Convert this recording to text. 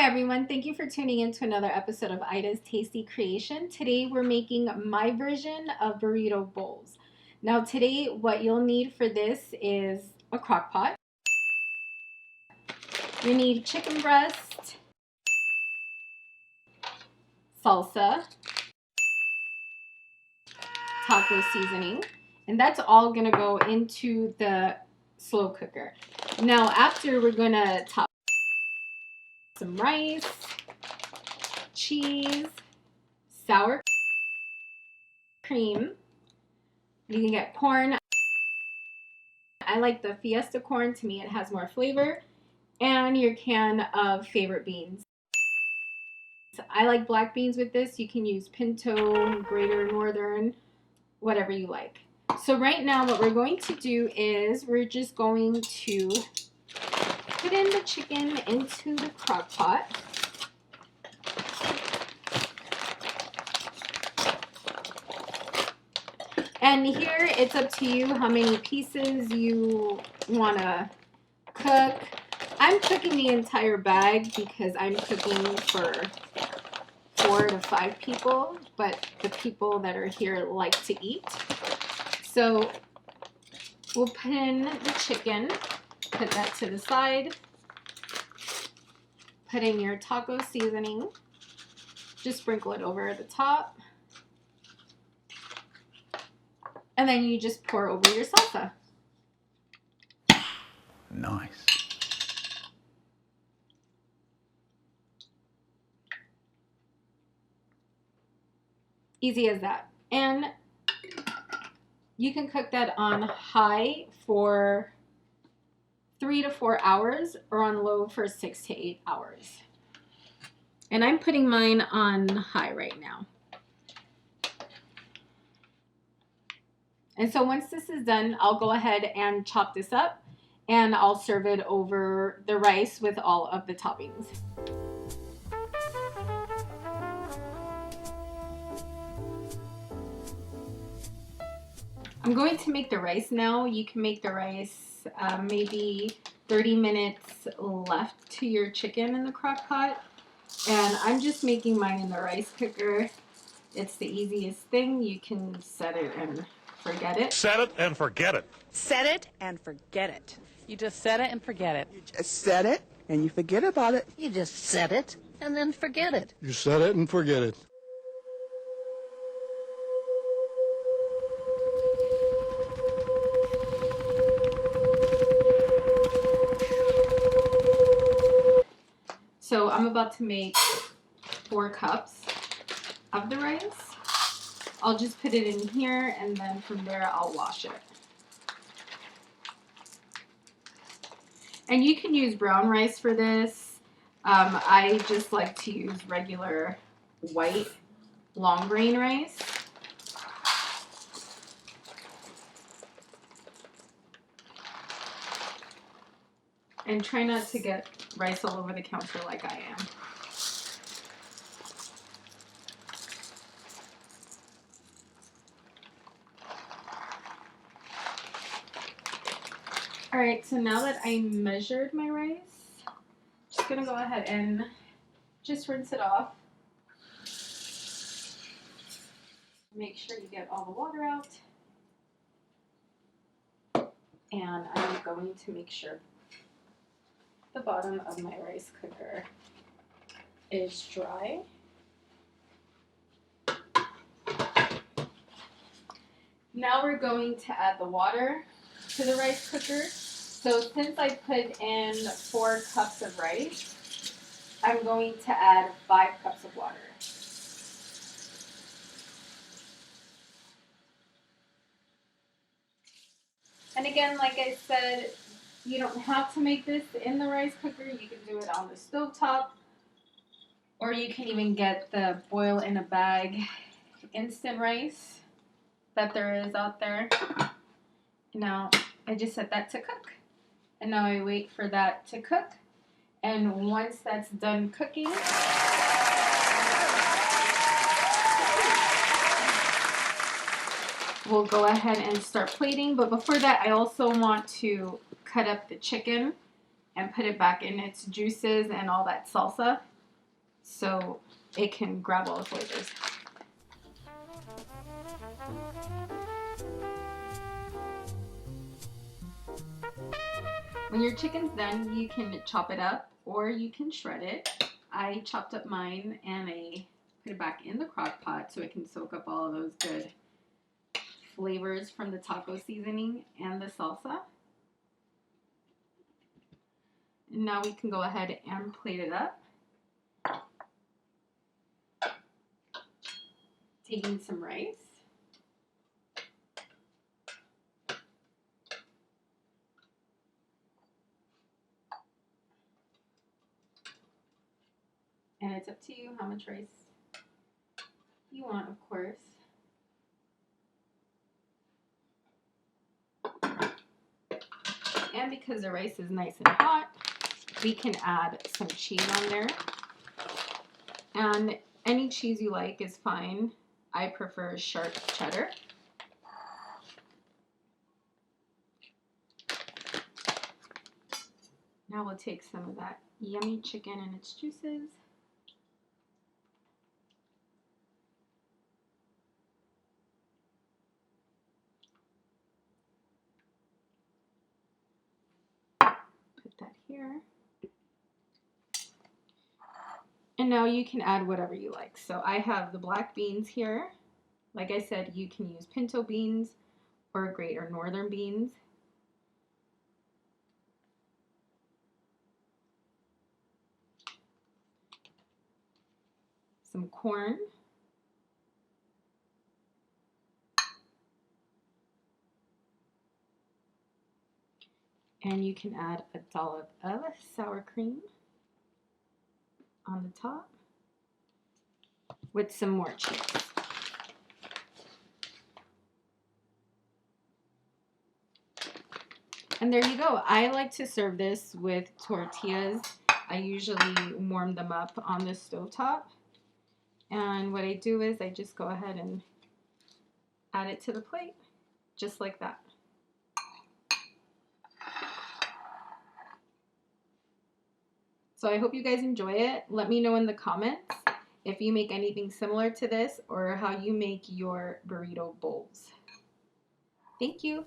everyone, thank you for tuning in to another episode of Ida's Tasty Creation. Today we're making my version of burrito bowls. Now today what you'll need for this is a crock pot. You need chicken breast, salsa, taco seasoning, and that's all gonna go into the slow cooker. Now after we're gonna top some rice, cheese, sour cream. You can get corn. I like the Fiesta corn. To me, it has more flavor. And your can of favorite beans. I like black beans with this. You can use pinto, greater northern, whatever you like. So right now what we're going to do is we're just going to put in the chicken into the crock pot. And here it's up to you how many pieces you want to cook. I'm cooking the entire bag because I'm cooking for 4 to 5 people, but the people that are here like to eat. So we'll put in the chicken, put that to the side, put in your taco seasoning, just sprinkle it over the top. And then you just pour over your salsa. Nice. Easy as that. And you can cook that on high for 3 to 4 hours or on low for 6 to 8 hours. And I'm putting mine on high right now. And so once this is done, I'll go ahead and chop this up and I'll serve it over the rice with all of the toppings. I'm going to make the rice now. You can make the rice maybe 30 minutes left to your chicken in the crock pot. And I'm just making mine in the rice cooker. It's the easiest thing. You can set it and forget it. Set it and forget it. Set it and forget it. You just set it and forget it. You just set it and you forget about it. You just set it and then forget it. You set it and forget it. So I'm about to make 4 cups of the rice. I'll just put it in here and then from there I'll wash it. And you can use brown rice for this. I just like to use regular white long grain rice. And try not to get rice all over the counter like I am. Alright, so now that I measured my rice, I'm just going to go ahead and just rinse it off. Make sure you get all the water out. And I'm going to make sure the bottom of my rice cooker is dry. Now we're going to add the water to the rice cooker. So since I put in 4 cups of rice, I'm going to add 5 cups of water. And again, like I said, you don't have to make this in the rice cooker. You can do it on the stovetop, or you can even get the boil in a bag instant rice that there is out there. Now I just set that to cook, and now I wait for that to cook. And once that's done cooking, we'll go ahead and start plating. But before that, I also want to cut up the chicken and put it back in its juices and all that salsa. so it can grab all the flavors. When your chicken's done, you can chop it up or you can shred it. I chopped up mine and I put it back in the crock pot so it can soak up all of those good flavors from the taco seasoning and the salsa. And now we can go ahead and plate it up. Taking some rice. And it's up to you how much rice you want, of course. And because the rice is nice and hot, we can add some cheese on there. And any cheese you like is fine. I prefer sharp cheddar. Now we'll take some of that yummy chicken and its juices. Put that here. And now you can add whatever you like. So I have the black beans here. Like I said, you can use pinto beans or greater northern beans. Some corn. And you can add a dollop of sour cream on the top with some more cheese. And there you go. I like to serve this with tortillas. I usually warm them up on the stovetop. And what I do is I just go ahead and add it to the plate, just like that. So I hope you guys enjoy it. Let me know in the comments if you make anything similar to this or how you make your burrito bowls. Thank you.